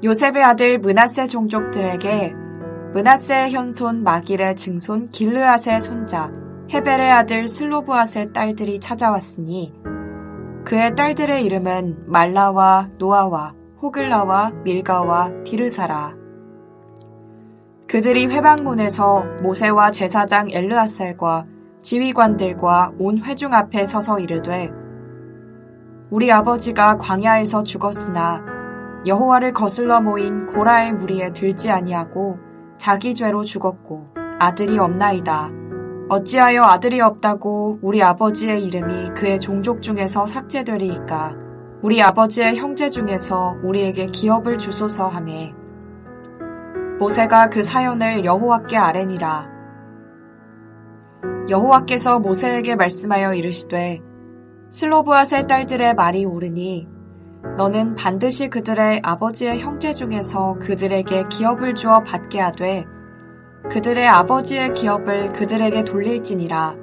요셉의 아들 므낫세 종족들에게 므낫세의 현손 마길의 증손 길르앗의 손자 헤벨의 아들 슬로브앗의 딸들이 찾아왔으니 그의 딸들의 이름은 말라와 노아와 호글라와 밀가와 디르사라. 그들이 회방문에서 모세와 제사장 엘르아살과 지휘관들과 온 회중 앞에 서서 이르되 우리 아버지가 광야에서 죽었으나 여호와를 거슬러 모인 고라의 무리에 들지 아니하고 자기 죄로 죽었고 아들이 없나이다. 어찌하여 아들이 없다고 우리 아버지의 이름이 그의 종족 중에서 삭제되리이까. 우리 아버지의 형제 중에서 우리에게 기업을 주소서 하매 모세가 그 사연을 여호와께 아뢰니라. 여호와께서 모세에게 말씀하여 이르시되 슬로브앗의 딸들의 말이 옳으니 너는 반드시 그들의 아버지의 형제 중에서 그들에게 기업을 주어 받게 하되 그들의 아버지의 기업을 그들에게 돌릴지니라.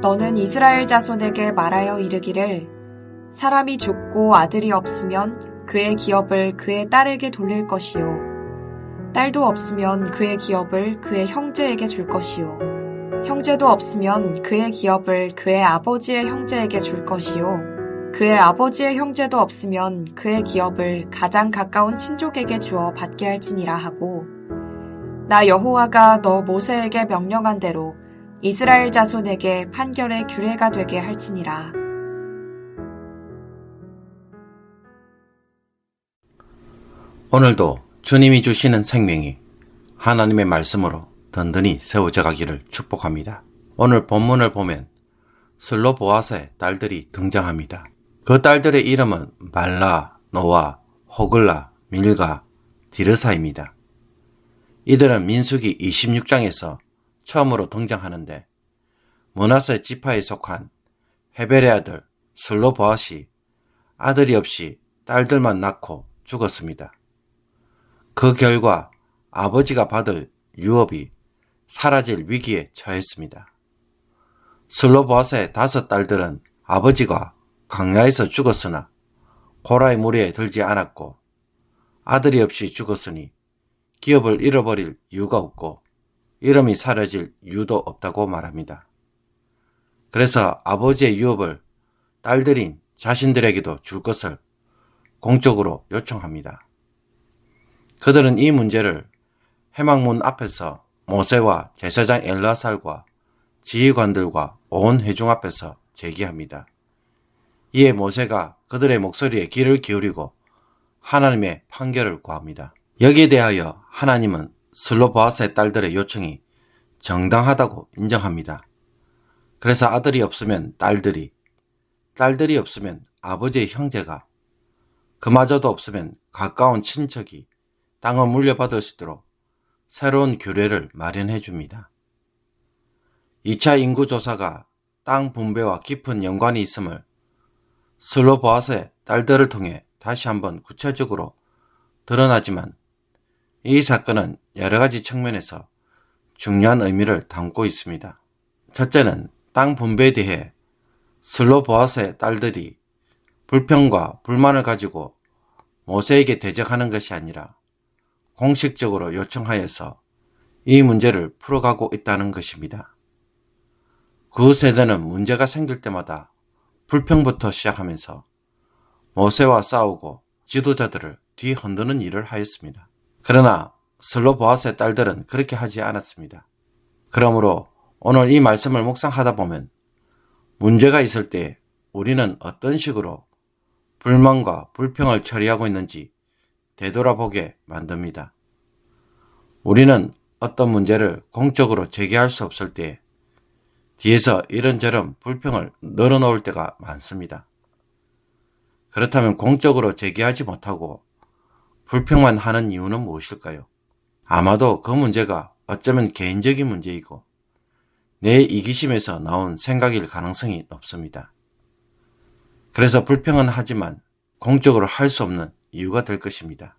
너는 이스라엘 자손에게 말하여 이르기를 사람이 죽고 아들이 없으면 그의 기업을 그의 딸에게 돌릴 것이요 딸도 없으면 그의 기업을 그의 형제에게 줄 것이요 형제도 없으면 그의 기업을 그의 아버지의 형제에게 줄 것이요 그의 아버지의 형제도 없으면 그의 기업을 가장 가까운 친족에게 주어 받게 할지니라 하고 나 여호와가 너 모세에게 명령한 대로 이스라엘 자손에게 판결의 규례가 되게 할지니라. 오늘도 주님이 주시는 생명이 하나님의 말씀으로 든든히 세워져 가기를 축복합니다. 오늘 본문을 보면 슬로보앗의 딸들이 등장합니다. 그 딸들의 이름은 말라, 노아, 호글라, 밀가, 디르사입니다. 이들은 민수기 26장에서 처음으로 등장하는데 므낫세 지파에 속한 헤벨의 아들 슬로보앗이 아들이 없이 딸들만 낳고 죽었습니다. 그 결과 아버지가 받을 유업이 사라질 위기에 처했습니다. 슬로보앗의 5 딸들은 아버지가 광야에서 죽었으나 고라의 무리에 들지 않았고 아들이 없이 죽었으니 기업을 잃어버릴 이유가 없고 이름이 사라질 이유도 없다고 말합니다. 그래서 아버지의 유업을 딸들인 자신들에게도 줄 것을 공적으로 요청합니다. 그들은 이 문제를 회막문 앞에서 모세와 제사장 엘르아살과 지휘관들과 온 회중 앞에서 제기합니다. 이에 모세가 그들의 목소리에 귀를 기울이고 하나님의 판결을 구합니다. 여기에 대하여 하나님은 슬로보앗의 딸들의 요청이 정당하다고 인정합니다. 그래서 아들이 없으면 딸들이 없으면 아버지의 형제가, 그마저도 없으면 가까운 친척이 땅을 물려받을 수 있도록 새로운 규례를 마련해 줍니다. 2차 인구조사가 땅 분배와 깊은 연관이 있음을 슬로보앗의 딸들을 통해 다시 한번 구체적으로 드러나지만 이 사건은 여러 가지 측면에서 중요한 의미를 담고 있습니다. 첫째는 땅 분배에 대해 슬로보앗의 딸들이 불평과 불만을 가지고 모세에게 대적하는 것이 아니라 공식적으로 요청하여서 이 문제를 풀어가고 있다는 것입니다. 그 세대는 문제가 생길 때마다 불평부터 시작하면서 모세와 싸우고 지도자들을 뒤흔드는 일을 하였습니다. 그러나 슬로보앗의 딸들은 그렇게 하지 않았습니다. 그러므로 오늘 이 말씀을 묵상하다 보면 문제가 있을 때 우리는 어떤 식으로 불만과 불평을 처리하고 있는지 되돌아보게 만듭니다. 우리는 어떤 문제를 공적으로 제기할 수 없을 때 뒤에서 이런저런 불평을 늘어놓을 때가 많습니다. 그렇다면 공적으로 제기하지 못하고 불평만 하는 이유는 무엇일까요? 아마도 그 문제가 어쩌면 개인적인 문제이고 내 이기심에서 나온 생각일 가능성이 높습니다. 그래서 불평은 하지만 공적으로 할 수 없는 이유가 될 것입니다.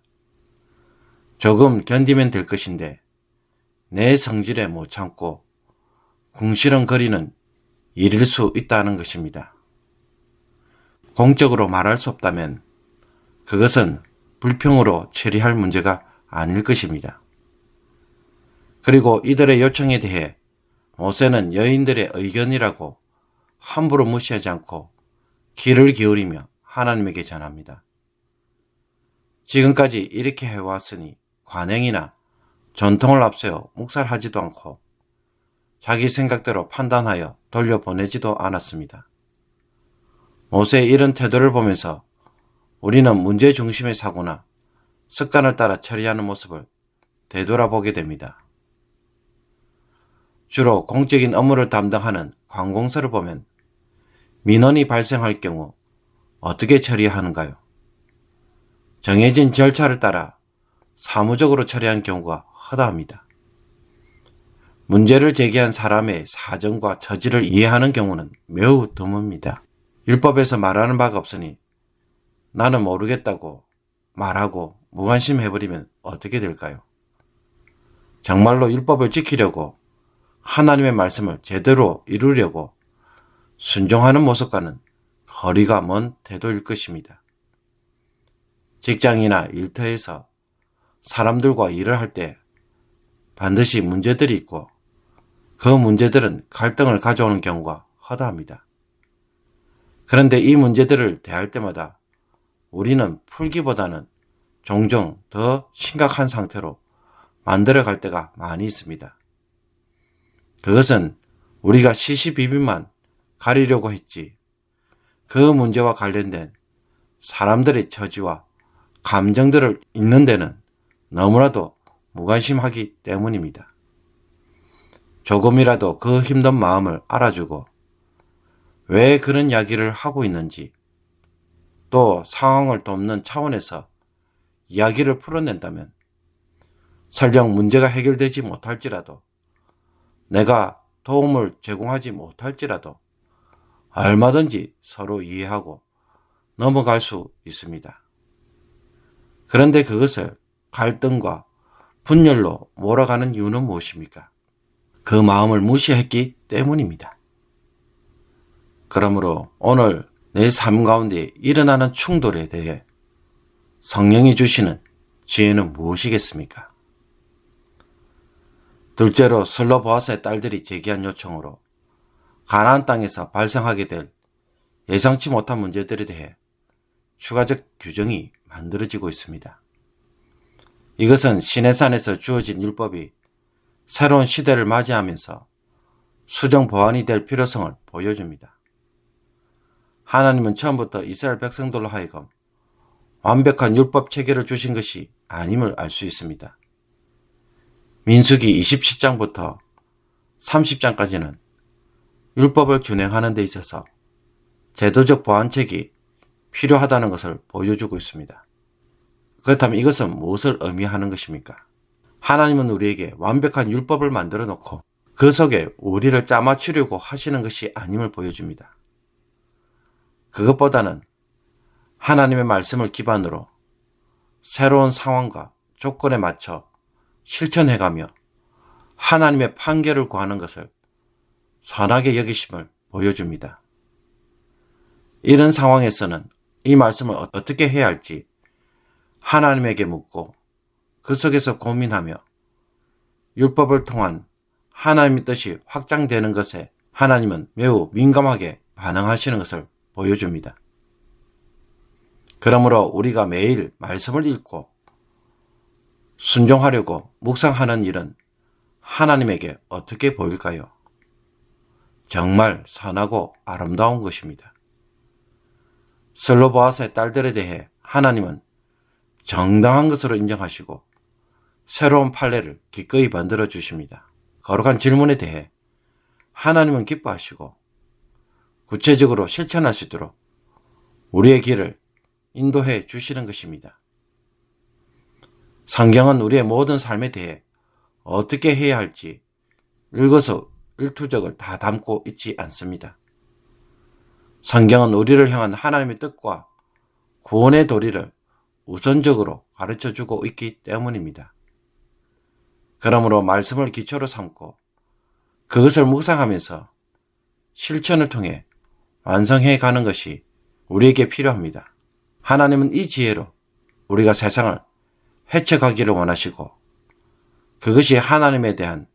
조금 견디면 될 것인데 내 성질에 못 참고 궁시렁거리는 일일 수 있다는 것입니다. 공적으로 말할 수 없다면 그것은 불평으로 처리할 문제가 아닐 것입니다. 그리고 이들의 요청에 대해 모세는 여인들의 의견이라고 함부로 무시하지 않고 귀를 기울이며 하나님에게 전합니다. 지금까지 이렇게 해왔으니 관행이나 전통을 앞세워 묵살하지도 않고 자기 생각대로 판단하여 돌려보내지도 않았습니다. 모세의 이런 태도를 보면서 우리는 문제 중심의 사고나 습관을 따라 처리하는 모습을 되돌아보게 됩니다. 주로 공적인 업무를 담당하는 관공서를 보면 민원이 발생할 경우 어떻게 처리하는가요? 정해진 절차를 따라 사무적으로 처리한 경우가 허다합니다. 문제를 제기한 사람의 사정과 처지를 이해하는 경우는 매우 드뭅니다. 율법에서 말하는 바가 없으니 나는 모르겠다고 말하고 무관심해버리면 어떻게 될까요? 정말로 율법을 지키려고 하나님의 말씀을 제대로 이루려고 순종하는 모습과는 거리가 먼 태도일 것입니다. 직장이나 일터에서 사람들과 일을 할 때 반드시 문제들이 있고 그 문제들은 갈등을 가져오는 경우가 허다합니다. 그런데 이 문제들을 대할 때마다 우리는 풀기보다는 종종 더 심각한 상태로 만들어갈 때가 많이 있습니다. 그것은 우리가 시시비비만 가리려고 했지 그 문제와 관련된 사람들의 처지와 감정들을 읽는 데는 너무나도 무관심하기 때문입니다. 조금이라도 그 힘든 마음을 알아주고 왜 그런 이야기를 하고 있는지 또 상황을 돕는 차원에서 이야기를 풀어낸다면 설령 문제가 해결되지 못할지라도 내가 도움을 제공하지 못할지라도 얼마든지 서로 이해하고 넘어갈 수 있습니다. 그런데 그것을 갈등과 분열로 몰아가는 이유는 무엇입니까? 그 마음을 무시했기 때문입니다. 그러므로 오늘 내 삶 가운데 일어나는 충돌에 대해 성령이 주시는 지혜는 무엇이겠습니까? 둘째로 슬로보아스의 딸들이 제기한 요청으로 가나안 땅에서 발생하게 될 예상치 못한 문제들에 대해 추가적 규정이 만들어지고 있습니다. 이것은 시내산에서 주어진 율법이 새로운 시대를 맞이하면서 수정 보완이 될 필요성을 보여줍니다. 하나님은 처음부터 이스라엘 백성들로 하여금 완벽한 율법 체계를 주신 것이 아님을 알 수 있습니다. 민수기 27장부터 30장까지는 율법을 준행하는 데 있어서 제도적 보완책이 필요하다는 것을 보여주고 있습니다. 그렇다면 이것은 무엇을 의미하는 것입니까? 하나님은 우리에게 완벽한 율법을 만들어 놓고 그 속에 우리를 짜맞추려고 하시는 것이 아님을 보여줍니다. 그것보다는 하나님의 말씀을 기반으로 새로운 상황과 조건에 맞춰 실천해가며 하나님의 판결을 구하는 것을 선하게 여기심을 보여줍니다. 이런 상황에서는 이 말씀을 어떻게 해야 할지 하나님에게 묻고 그 속에서 고민하며 율법을 통한 하나님의 뜻이 확장되는 것에 하나님은 매우 민감하게 반응하시는 것을 보여줍니다. 그러므로 우리가 매일 말씀을 읽고 순종하려고 묵상하는 일은 하나님에게 어떻게 보일까요? 정말 선하고 아름다운 것입니다. 슬로보아스의 딸들에 대해 하나님은 정당한 것으로 인정하시고 새로운 판례를 기꺼이 만들어 주십니다. 거룩한 질문에 대해 하나님은 기뻐하시고 구체적으로 실천할 수 있도록 우리의 길을 인도해 주시는 것입니다. 성경은 우리의 모든 삶에 대해 어떻게 해야 할지 일거수일투족을 다 담고 있지 않습니다. 성경은 우리를 향한 하나님의 뜻과 구원의 도리를 우선적으로 가르쳐주고 있기 때문입니다. 그러므로 말씀을 기초로 삼고 그것을 묵상하면서 실천을 통해 완성해 가는 것이 우리에게 필요합니다. 하나님은 이 지혜로 우리가 세상을 해쳐가기를 원하시고 그것이 하나님에 대한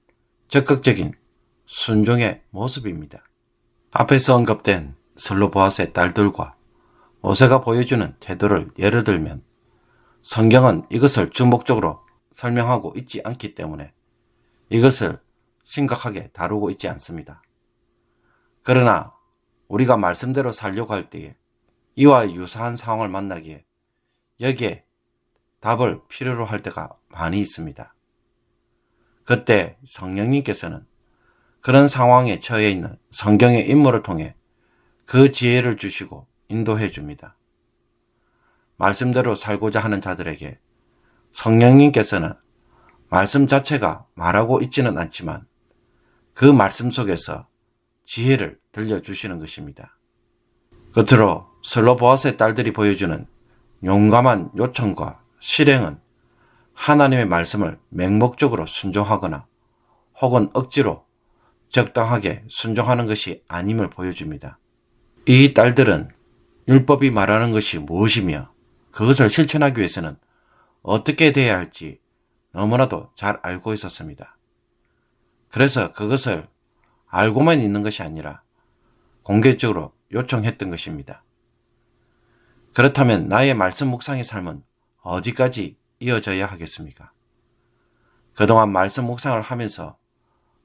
적극적인 순종의 모습입니다. 앞에서 언급된 슬로보아스의 딸들과 모세가 보여주는 태도를 예를 들면 성경은 이것을 주목적으로 설명하고 있지 않기 때문에 이것을 심각하게 다루고 있지 않습니다. 그러나 우리가 말씀대로 살려고 할 때에 이와 유사한 상황을 만나기에 여기에 답을 필요로 할 때가 많이 있습니다. 그때 성령님께서는 그런 상황에 처해 있는 성경의 인물을 통해 그 지혜를 주시고 인도해 줍니다. 말씀대로 살고자 하는 자들에게 성령님께서는 말씀 자체가 말하고 있지는 않지만 그 말씀 속에서 지혜를 들려주시는 것입니다. 끝으로 슬로보아스의 딸들이 보여주는 용감한 요청과 실행은 하나님의 말씀을 맹목적으로 순종하거나 혹은 억지로 적당하게 순종하는 것이 아님을 보여줍니다. 이 딸들은 율법이 말하는 것이 무엇이며 그것을 실천하기 위해서는 어떻게 돼야 할지 너무나도 잘 알고 있었습니다. 그래서 그것을 알고만 있는 것이 아니라 공개적으로 요청했던 것입니다. 그렇다면 나의 말씀 묵상의 삶은 어디까지 이어져야 하겠습니까? 그동안 말씀 묵상을 하면서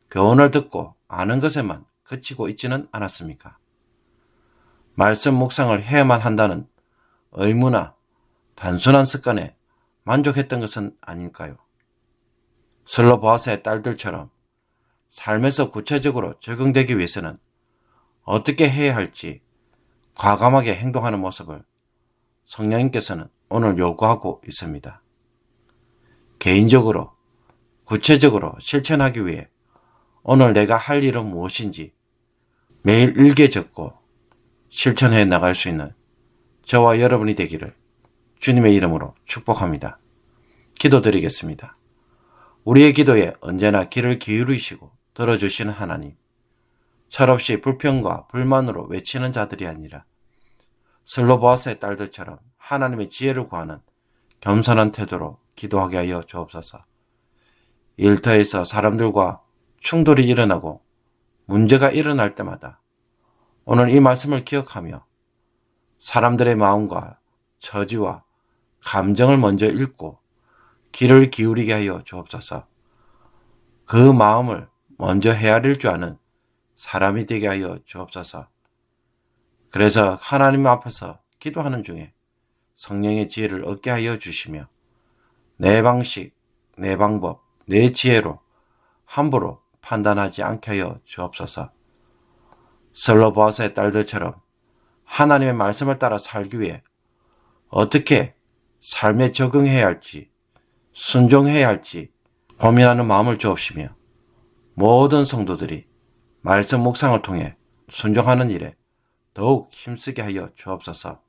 교훈을 듣고 아는 것에만 그치고 있지는 않았습니까? 말씀 묵상을 해야만 한다는 의무나 단순한 습관에 만족했던 것은 아닐까요? 슬로보아스의 딸들처럼 삶에서 구체적으로 적용되기 위해서는 어떻게 해야 할지 과감하게 행동하는 모습을 성령님께서는 오늘 요구하고 있습니다. 개인적으로 구체적으로 실천하기 위해 오늘 내가 할 일은 무엇인지 매일 일기에 적고 실천해 나갈 수 있는 저와 여러분이 되기를 주님의 이름으로 축복합니다. 기도드리겠습니다. 우리의 기도에 언제나 귀를 기울이시고 들어주시는 하나님, 철없이 불평과 불만으로 외치는 자들이 아니라 슬로보아스의 딸들처럼 하나님의 지혜를 구하는 겸손한 태도로 기도하게 하여 주옵소서. 일터에서 사람들과 충돌이 일어나고 문제가 일어날 때마다 오늘 이 말씀을 기억하며 사람들의 마음과 처지와 감정을 먼저 읽고 귀를 기울이게 하여 주옵소서. 그 마음을 먼저 헤아릴 줄 아는 사람이 되게 하여 주옵소서. 그래서 하나님 앞에서 기도하는 중에 성령의 지혜를 얻게 하여 주시며 내 방식, 내 방법, 내 지혜로 함부로 판단하지 않게 하여 주옵소서. 슬로보아스의 딸들처럼 하나님의 말씀을 따라 살기 위해 어떻게 삶에 적용해야 할지, 순종해야 할지 고민하는 마음을 주옵시며 모든 성도들이 말씀 묵상을 통해 순종하는 일에 더욱 힘쓰게 하여 주옵소서.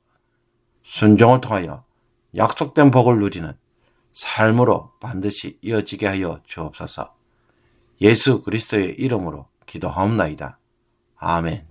순종을 통하여 약속된 복을 누리는 삶으로 반드시 이어지게 하여 주옵소서. 예수 그리스도의 이름으로 기도하옵나이다. 아멘.